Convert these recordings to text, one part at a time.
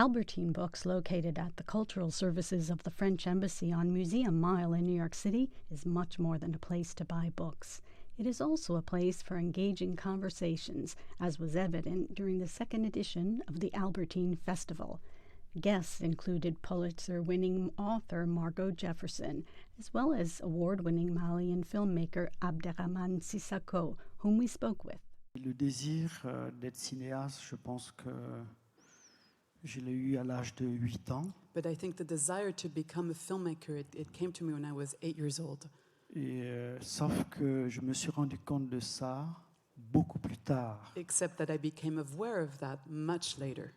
Albertine Books, located at the Cultural Services of the French Embassy on Museum Mile in New York City, is much more than a place to buy books. It is also a place for engaging conversations, as was evident during the second edition of the Albertine Festival. Guests included Pulitzer-winning author Margot Jefferson, as well as award-winning Malian filmmaker Abderrahmane Sissako, whom we spoke with. Le désir d'être cinéaste, je pense que je l'ai eu à l'âge de 8 ans. But I think the desire to become a filmmaker, it came to me when I was 8 years old. Et, sauf que je me suis rendu compte de ça beaucoup plus tard. Except that I became aware of that much later.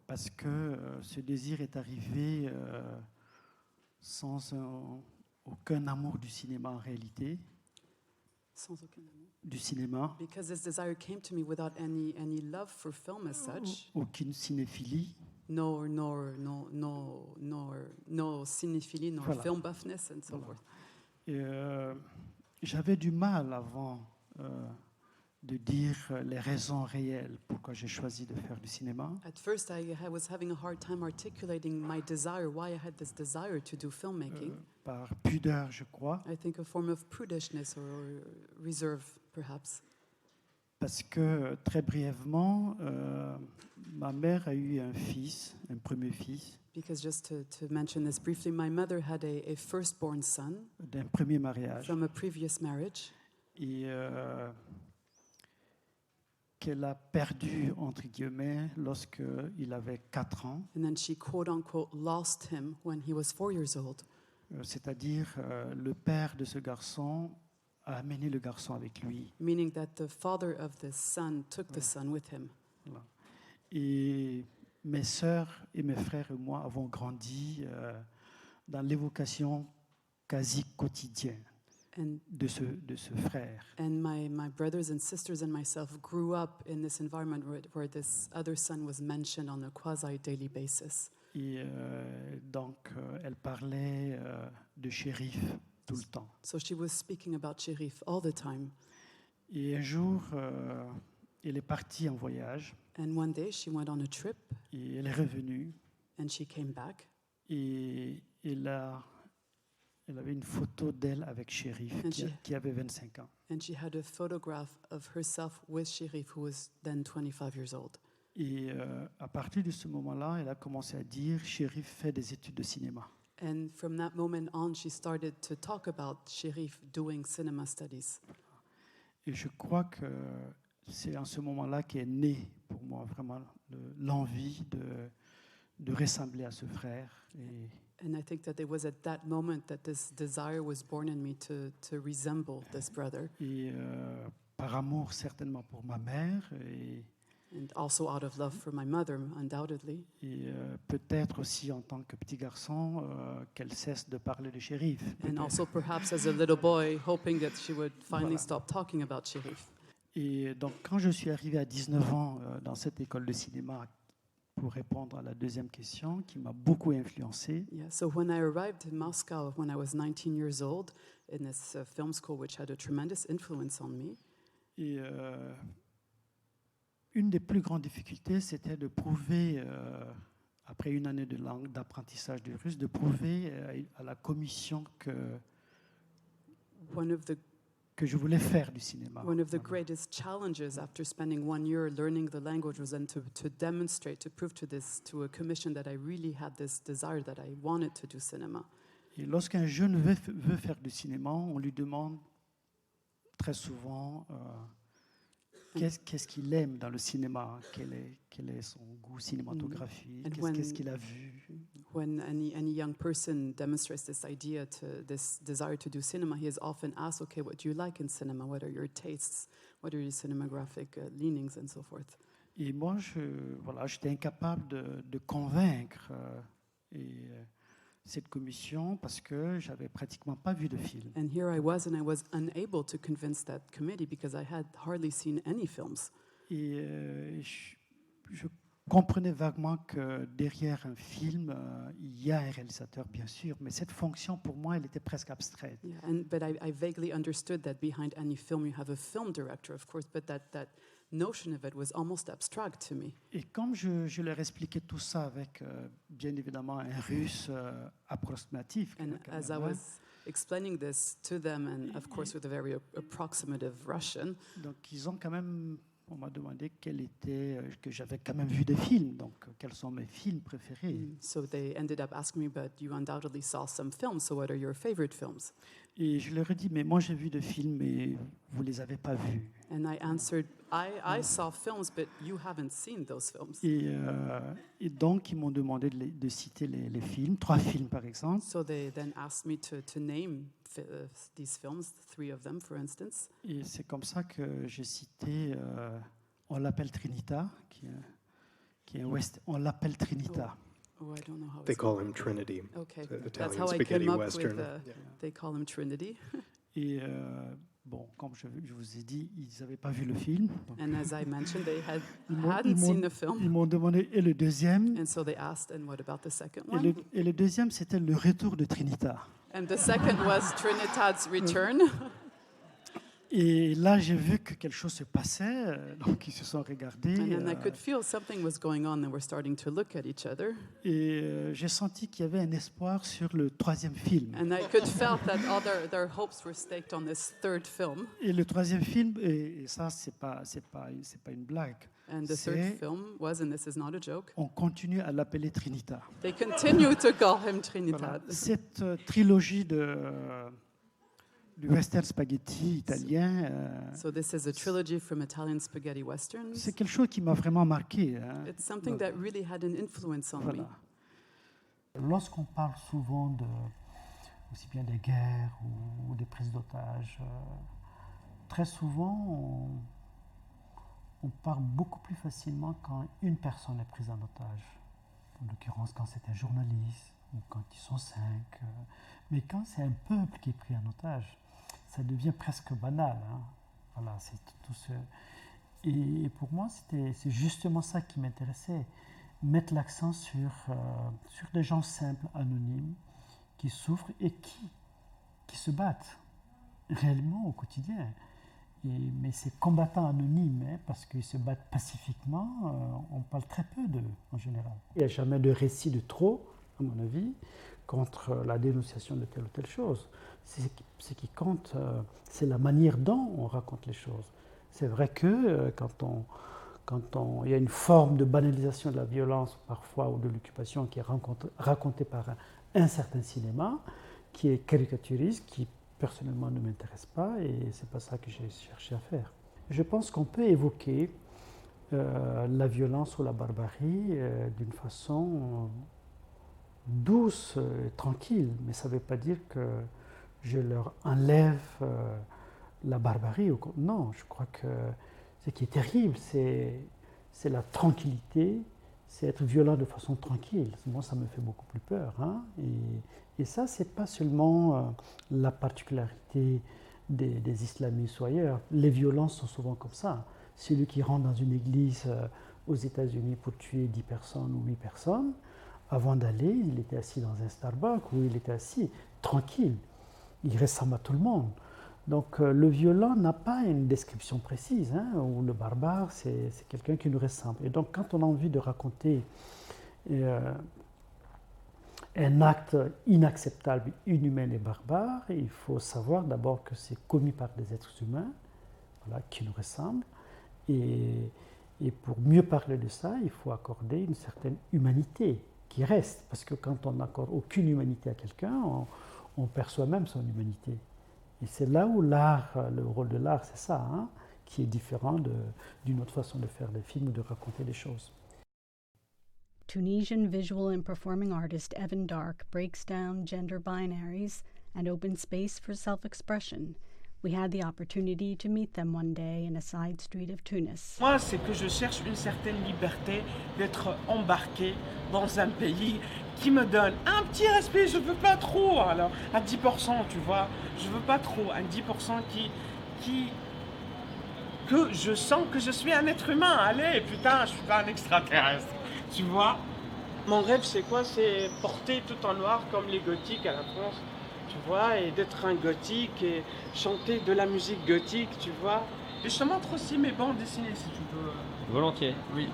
Parce que ce désir est arrivé sans aucun amour du cinéma en réalité. Sans aucun amour. Du cinéma. Because this desire came to me without any love for film as such. Aucune cinéphilie. No cinéphilie, nor Voilà. film buffness and so forth. Et, j'avais du mal avant de dire les raisons réelles pourquoi j'ai choisi de faire du cinéma. At first, I was having a hard time articulating my desire, why I had this desire to do filmmaking. Par pudeur, je crois. I think a form of prudishness or reserve, perhaps. Parce que, très brièvement, ma mère a eu un fils, un premier fils. Because just to mention this briefly, my mother had a firstborn son D'un premier mariage. from a previous marriage. Et qu'elle a perdu, entre guillemets, lorsqu'il avait 4 ans. And then she, quote unquote, lost him when he was 4 years old. C'est-à-dire, le père de ce garçon a amené le garçon avec lui. Meaning that the father of the son took the son with him. Voilà. Et mes sœurs et mes frères et moi avons grandi dans l'évocation quasi quotidienne de ce frère. And my brothers and sisters and myself grew up in this environment where this other son was mentioned on a quasi-daily basis. Et donc, elle parlait de Chérif tout le temps. So she was speaking about Chérif all the time. Et un jour, elle est partie en voyage. And one day she went on a trip. Et elle est revenue. And she came back. Et elle avait une photo d'elle avec Chérif qui avait 25 ans. And she had a photograph of herself with Chérif, who was then 25 years old. Et à partir de ce moment-là, elle a commencé à dire Chérif fait des études de cinéma. And from that moment on, she started to talk about Chérif doing cinema studies. Et je crois que c'est en ce moment-là qu'est née pour moi vraiment l'envie de ressembler à ce frère. And I think that it was at that moment that this desire was born in me to resemble this brother. Et par amour certainement pour ma mère. And also out of love for my mother, undoubtedly. Et peut-être aussi en tant que petit garçon qu'elle cesse de parler de Chérif. And also perhaps as a little boy, hoping that she would finally stop talking about Chérif. Et donc quand je suis arrivé à 19 ans dans cette école de cinéma, pour répondre à la deuxième question, qui m'a beaucoup influencé. Yeah, so when I arrived in Moscow when I was 19 years old, in this film school which had a tremendous influence on me. Et une des plus grandes difficultés, c'était de prouver, après une année de langue, d'apprentissage du russe, de prouver à la commission que je voulais faire du cinéma. One of the greatest challenges after spending 1 year learning the language was then to demonstrate, to prove to a commission that I really had this desire, that I wanted to do cinema. Et lorsqu'un jeune veut faire du cinéma, on lui demande très souvent qu'est-ce qu'il aime dans le cinéma, quel est son goût cinématographique, qu'est-ce qu'il a vu. When any young person demonstrates this idea, this desire to do cinema, he is often asked, okay, what do you like in cinema? What are your tastes? What are your cinematographic leanings and so forth? Et moi, j'étais incapable de convaincre cette commission parce que j'avais pratiquement pas vu de film. And here I was unable to convince that committee because I had hardly seen any films. Et je comprenais vaguement que derrière un film, il y a un réalisateur, bien sûr, mais cette fonction, pour moi, elle était presque abstraite. Yeah, but I vaguely understood that behind any film you have a film director, of course, but that notion of it was almost abstract to me. Et comme je leur expliquais tout ça avec, bien évidemment, un russe approximatif, And as I was explaining this to them, and of course with a very approximative Russian, donc ils ont quand même, on m'a demandé que j'avais quand même vu des films, donc quels sont mes films préférés. so they ended up asking me, but you undoubtedly saw some films, so what are your favorite films? Et je leur ai dit, mais moi j'ai vu des films, mais vous les avez pas vus. And I answered, I saw films, but you haven't seen those films. Et donc ils m'ont demandé de citer les films, 3 films par exemple. So they then asked me to name these films, 3 of them, for instance. Et c'est comme ça que j'ai cité On l'appelle Trinita, qui est un west. On l'appelle Trinita. Oh, I don't know how They it's call him Trinity. Okay, It's an that's Italian how I spaghetti came up western. with they call him Trinity. Et bon, comme je vous ai dit, ils n'avaient pas vu le film. Donc, And as I mentioned, they ils hadn't seen the film. m'ont demandé, et le deuxième, And so they asked, and what about the second one? et le deuxième, c'était le retour de Trinita. And the second was Trinidad's Return. Et là, j'ai vu que quelque chose se passait, donc ils se sont regardés. And then I could feel something was going on, and we're starting to look at each other. Et j'ai senti qu'il y avait un espoir sur le 3e film. And I could felt that all their hopes were staked on this third film. Et le 3e film, et ça, c'est pas une blague. And the third film was, and this is not a joke, On continue à l'appeler Trinita. they continue to call him Voilà. Trinidad. Cette trilogie du western spaghetti italien, So this is a trilogy from Italian spaghetti westerns. c'est quelque chose qui m'a vraiment marqué. Hein. It's something that really had an influence on me. Voilà. Lorsqu'on parle souvent aussi bien des guerres ou des prises d'otages, très souvent on parle beaucoup plus facilement quand une personne est prise en otage. En l'occurrence, quand c'est un journaliste ou quand ils sont 5. Mais quand c'est un peuple qui est pris en otage, ça devient presque banal. Hein. Voilà, c'est tout ce... Et pour moi, c'est justement ça qui m'intéressait. Mettre l'accent sur des gens simples, anonymes, qui souffrent et qui se battent réellement au quotidien. Mais ces combattants anonymes, hein, parce qu'ils se battent pacifiquement, on parle très peu d'eux en général. Il n'y a jamais de récit de trop, à mon avis, contre la dénonciation de telle ou telle chose. Ce qui compte, c'est la manière dont on raconte les choses. C'est vrai que quand il y a une forme de banalisation de la violence parfois ou de l'occupation qui est racontée par un certain cinéma, qui est caricaturiste, qui personnellement ne m'intéresse pas, et c'est pas ça que j'ai cherché à faire. Je pense qu'on peut évoquer la violence ou la barbarie d'une façon douce et tranquille, mais ça ne veut pas dire que je leur enlève la barbarie. Non, je crois que ce qui est terrible, c'est la tranquillité, c'est être violent de façon tranquille. Moi, ça me fait beaucoup plus peur. Hein, et ça, ce n'est pas seulement la particularité des islamistes ou ailleurs. Les violences sont souvent comme ça. Celui qui rentre dans une église aux États-Unis pour tuer 10 personnes ou 8 personnes, avant d'aller, il était assis dans un Starbucks où il était assis, tranquille. Il ressemble à tout le monde. Donc le violent n'a pas une description précise, hein, ou le barbare, c'est quelqu'un qui nous ressemble. Et donc quand on a envie de raconter un acte inacceptable, inhumain et barbare, il faut savoir d'abord que c'est commis par des êtres humains, voilà, qui nous ressemblent. Et pour mieux parler de ça, il faut accorder une certaine humanité qui reste. Parce que quand on n'accorde aucune humanité à quelqu'un, on perçoit même son humanité. Et c'est là où l'art, le rôle de l'art, c'est ça, hein, qui est différent d'une autre façon de faire des films ou de raconter des choses. Tunisian visual and performing artist Evan Dark breaks down gender binaries and opens space for self-expression. We had the opportunity to meet them one day in a side street of Tunis. Moi, c'est que je cherche une certaine liberté d'être embarqué dans un pays qui me donne un petit respect, je veux pas trop, alors à 10%, tu vois, je veux pas trop, un 10% que je sens que je suis un être humain, allez, putain, je suis pas un extraterrestre, tu vois. Mon rêve, c'est quoi? C'est porter tout en noir comme les gothiques à la France, tu vois, et d'être un gothique et chanter de la musique gothique, tu vois, Et je te montre aussi mes bandes dessinées si tu veux. Volontiers. Oui.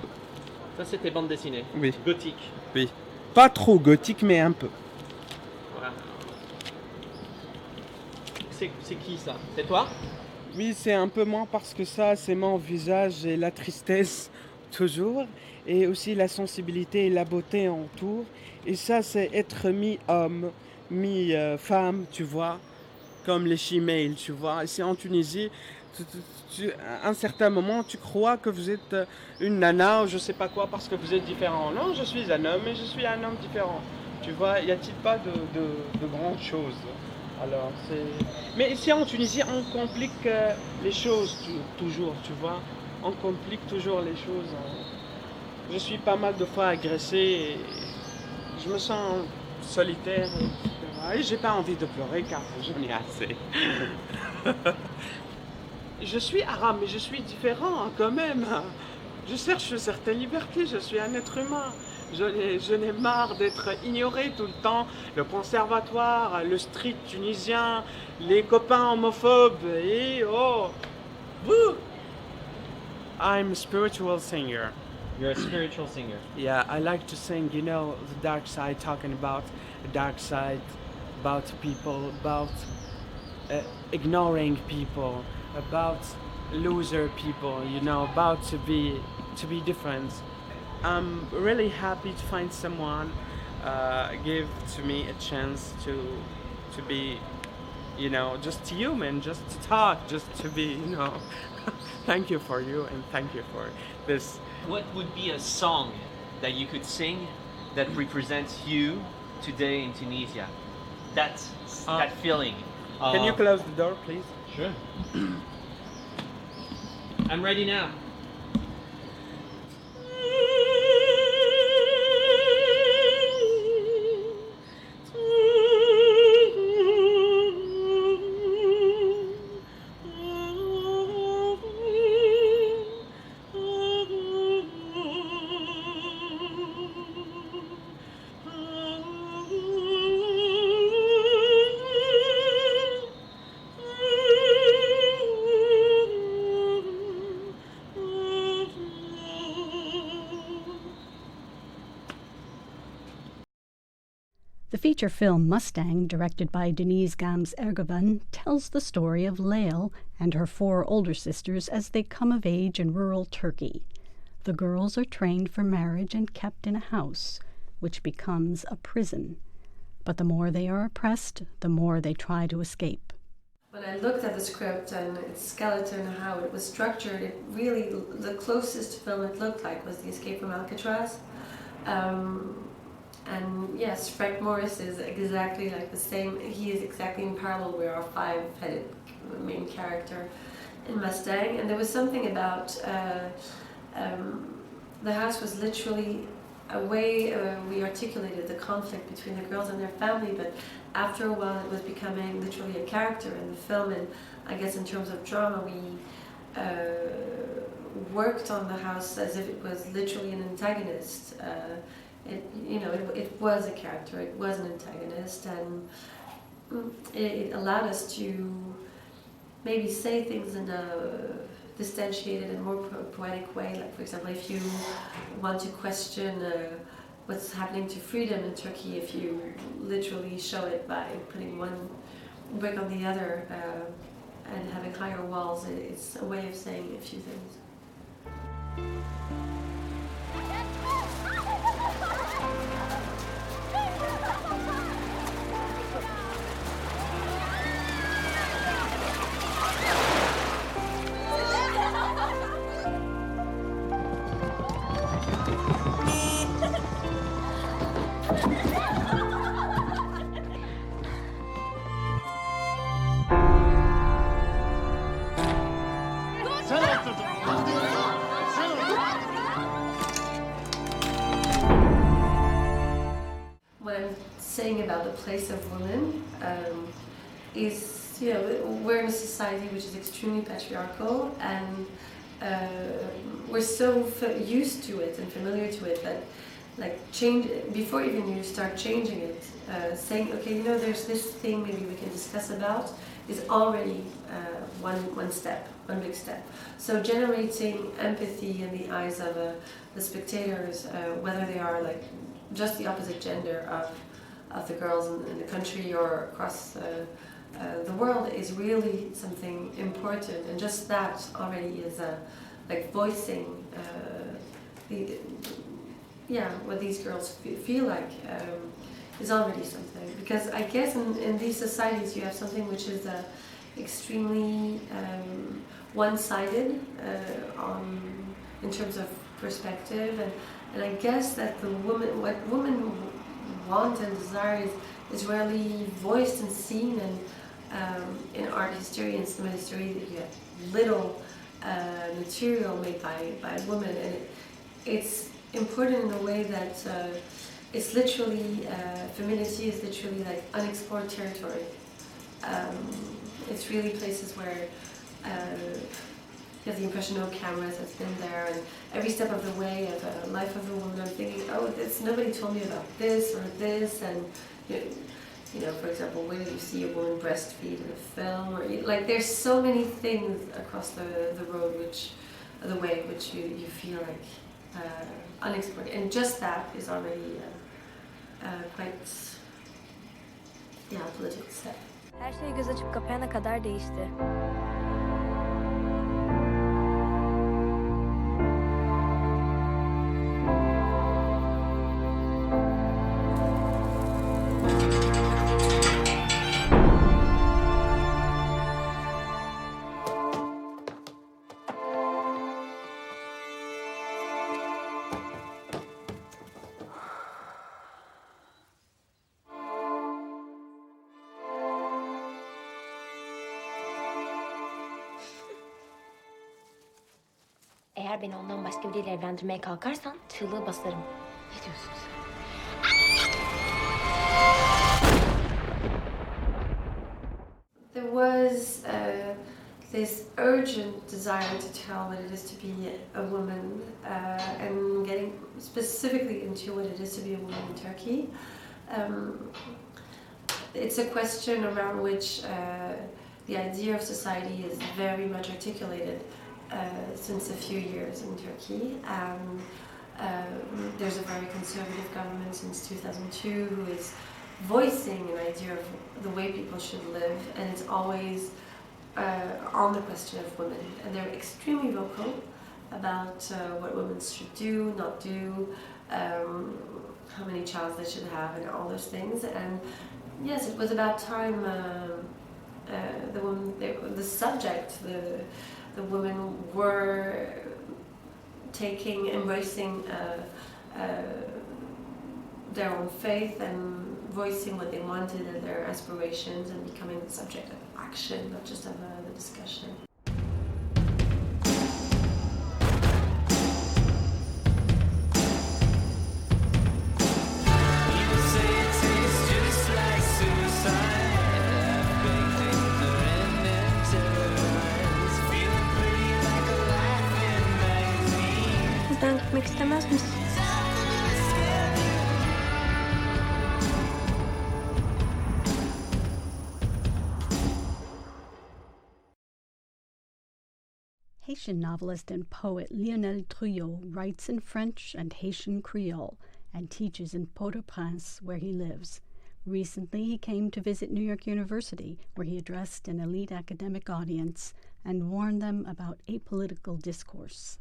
Ça, c'est tes bandes dessinées. Oui. Gothique. Oui. Pas trop gothique, mais un peu. Voilà. C'est qui ça? C'est toi? Oui, c'est un peu moins parce que ça, c'est mon visage et la tristesse toujours. Et aussi la sensibilité et la beauté autour. Et ça, c'est être mi-homme, mi-femme, tu vois. Comme les shemales, tu vois. Ici en Tunisie, à un certain moment, tu crois que vous êtes une nana ou je sais pas quoi parce que vous êtes différent. Non, je suis un homme et je suis un homme différent. Tu vois, y a-t-il pas de grandes choses? Alors, c'est... Mais ici en Tunisie, on complique les choses toujours, tu vois. On complique toujours les choses. Je suis pas mal de fois agressé et je me sens solitaire, etc. Et j'ai pas envie de pleurer car j'en ai assez. Je suis arabe, mais je suis différent quand même. Je cherche une certaine liberté, je suis un être humain. Je n'ai marre d'être ignoré tout le temps. Le conservatoire, le street tunisien, les copains homophobes et oh, woo! I'm a spiritual singer. You're a spiritual singer. Yeah, I like to sing, you know, the dark side, talking about the dark side, about people, about ignoring people, about loser people, you know, about to be different. I'm really happy to find someone give to me a chance to be, you know, just human, just to talk, just to be, you know. Thank you for you and thank you for this. What would be a song that you could sing that represents you today in Tunisia? That feeling. Can you close the door, please? Sure. I'm ready now. The feature film Mustang, directed by Denise Gams Ergovan, tells the story of Lael and her 4 older sisters as they come of age in rural Turkey. The girls are trained for marriage and kept in a house, which becomes a prison. But the more they are oppressed, the more they try to escape. When I looked at the script and its skeleton, how it was structured, it really, the closest film it looked like was The Escape from Alcatraz. And yes, Frank Morris is exactly like the same. He is exactly in parallel with our 5-headed main character in Mustang. And there was something about the house was literally a way we articulated the conflict between the girls and their family, but after a while it was becoming literally a character in the film. And I guess in terms of drama, we worked on the house as if it was literally an antagonist. It was a character, it was an antagonist, and it allowed us to maybe say things in a distantiated and more poetic way. Like, for example, if you want to question what's happening to freedom in Turkey, if you literally show it by putting one brick on the other and having higher walls, it's a way of saying a few things. What I'm saying about the place of women is, we're in a society which is extremely patriarchal, and we're so used to it and familiar to it that, like, change before even you start changing it, saying, okay, there's this thing maybe we can discuss about. is already one step, one big step. So generating empathy in the eyes of the spectators, whether they are like just the opposite gender of the girls in the country or across the world, is really something important. And just that already is like voicing what these girls feel like. Is already something, because I guess in these societies you have something which is extremely one-sided in terms of perspective, and I guess that what women want and desire is rarely voiced and seen, and in art history and cinema history that you have little material made by women, and it's important in a way that it's literally, femininity is literally like unexplored territory. It's really places where you have the impression no cameras have been there, and every step of the way of the life of a woman I'm thinking, oh, nobody told me about this or this, and you know, for example, where do you see a woman breastfeed in a film, or like there's so many things across the road the way in which you feel like unexplored, and just that is already quite a political step. Her şey göz açıp kapayana kadar değişti. Eğer beni ondan başka biriyle evlendirmeye kalkarsan çığlığı basarım. Ne diyorsun sen? There was this urgent desire to tell what it is to be a woman, and getting specifically into what it is to be a woman in Turkey. It's a question around which the idea of society is very much articulated since a few years in Turkey. There's a very conservative government since 2002 who is voicing an idea of the way people should live, and it's always on the question of women. And they're extremely vocal about what women should do, not do, how many children they should have, and all those things. And yes, it was about time the subject, the women were embracing their own faith and voicing what they wanted and their aspirations, and becoming the subject of action, not just of the discussion. Buradan gitmek istemez misin? Haitian novelist and poet Lionel Trouillot writes in French and Haitian Creole and teaches in Port-au-Prince, where he lives. Recently, he came to visit New York University, where he addressed an elite academic audience and warned them about apolitical discourse.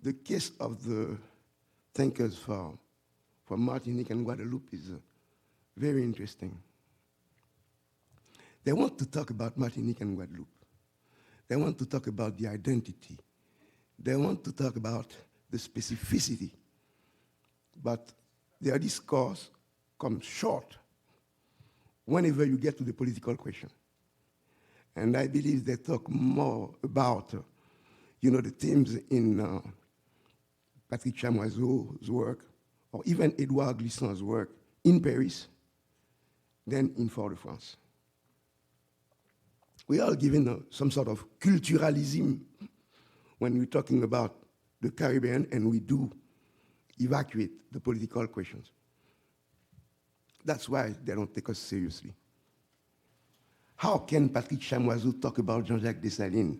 The case of the thinkers from Martinique and Guadeloupe is very interesting. They want to talk about Martinique and Guadeloupe. They want to talk about the identity. They want to talk about the specificity. But their discourse comes short whenever you get to the political question. And I believe they talk more about, the themes in Patrick Chamoiseau's work, or even Edouard Glissant's work in Paris, than in Fort-de-France. We are given some sort of culturalism when we're talking about the Caribbean, and we do evacuate the political questions. That's why they don't take us seriously. How can Patrick Chamoiseau talk about Jean-Jacques Dessalines?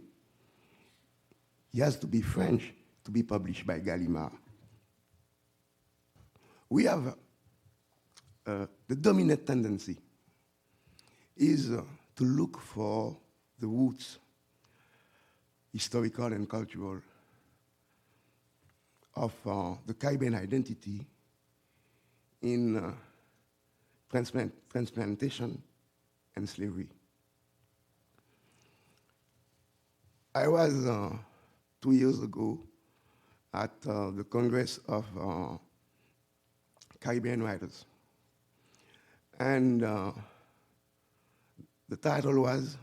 He has to be French to be published by Gallimard. We have the dominant tendency is to look for the roots, historical and cultural, of the Caribbean identity in transplantation and slavery. I was 2 years ago at the Congress of Caribbean Writers, and the title was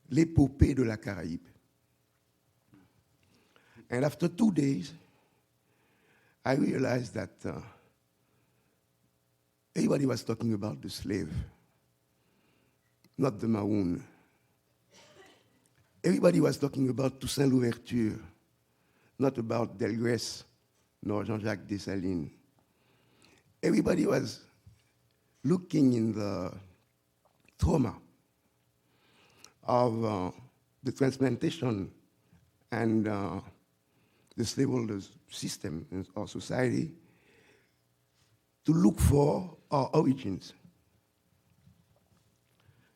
L'épopée de la Caraïbe. And after 2 days, I realized that everybody was talking about the slave, not the maroon. Everybody was talking about Toussaint Louverture, not about Delgrès nor Jean-Jacques Dessalines. Everybody was looking in the trauma of the transplantation and the slaveholders system in our society to look for our origins.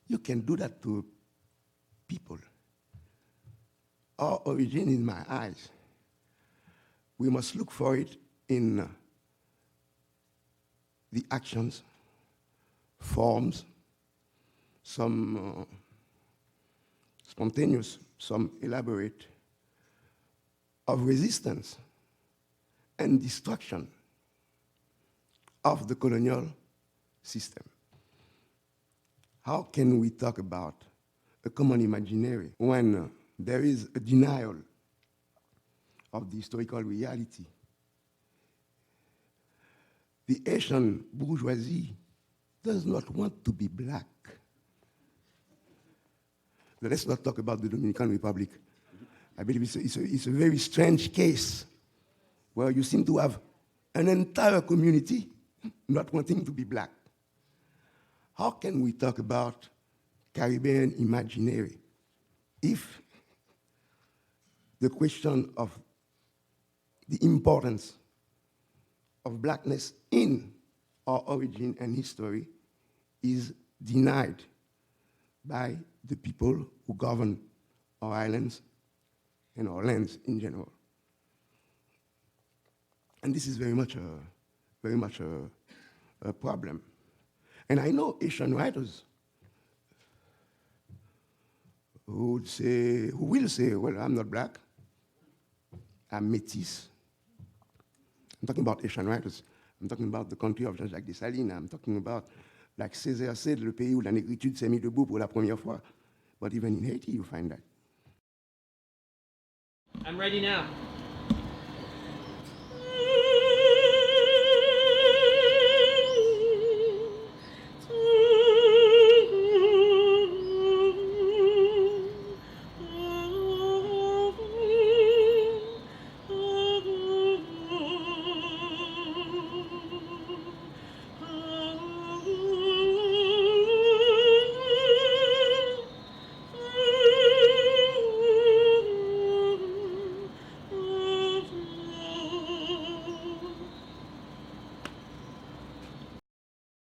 You can do that to people. Our origin, in my eyes, we must look for it in the actions, forms, some spontaneous, some elaborate, of resistance and destruction of the colonial system. How can we talk about a common imaginary when there is a denial of the historical reality? The Haitian bourgeoisie does not want to be black. Let's not talk about the Dominican Republic. I believe it's a very strange case where you seem to have an entire community not wanting to be black. How can we talk about Caribbean imaginary if the question of the importance of blackness in our origin and history is denied by the people who govern our islands and our lands in general? And this is very much a problem. And I know Asian writers who will say, well, I'm not black, I'm métis. I'm talking about Asian writers. I'm talking about the country of Jean-Jacques Dessalines. I'm talking about, like Césaire said, le pays où la négritude s'est mise debout pour la première fois. But even in Haiti, you find that. I'm ready now.